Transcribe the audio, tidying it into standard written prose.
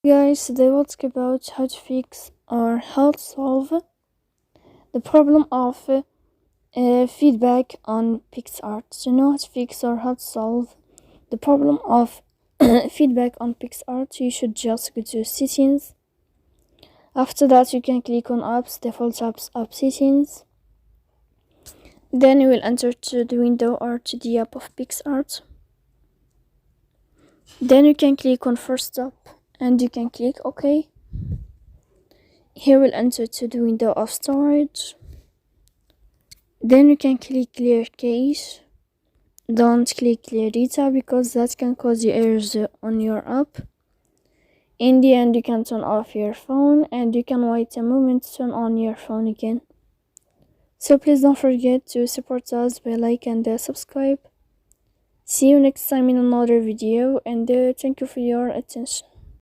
Guys, today we'll talk about how to fix or how to solve the problem of feedback on Picsart. To know how to fix or how to solve the problem of feedback on Picsart, you should just go to settings. After that, you can click on apps, default apps, app settings. Then you will enter to the window or to the app of Picsart. Then you can click on first stop and you can click OK. Here we'll enter to the window of storage. Then you can click clear cache. Don't click clear data because that can cause you errors on your app. In the end, you can turn off your phone and you can wait a moment to turn on your phone again. So please don't forget to support us by like and subscribe. See you next time in another video, and thank you for your attention.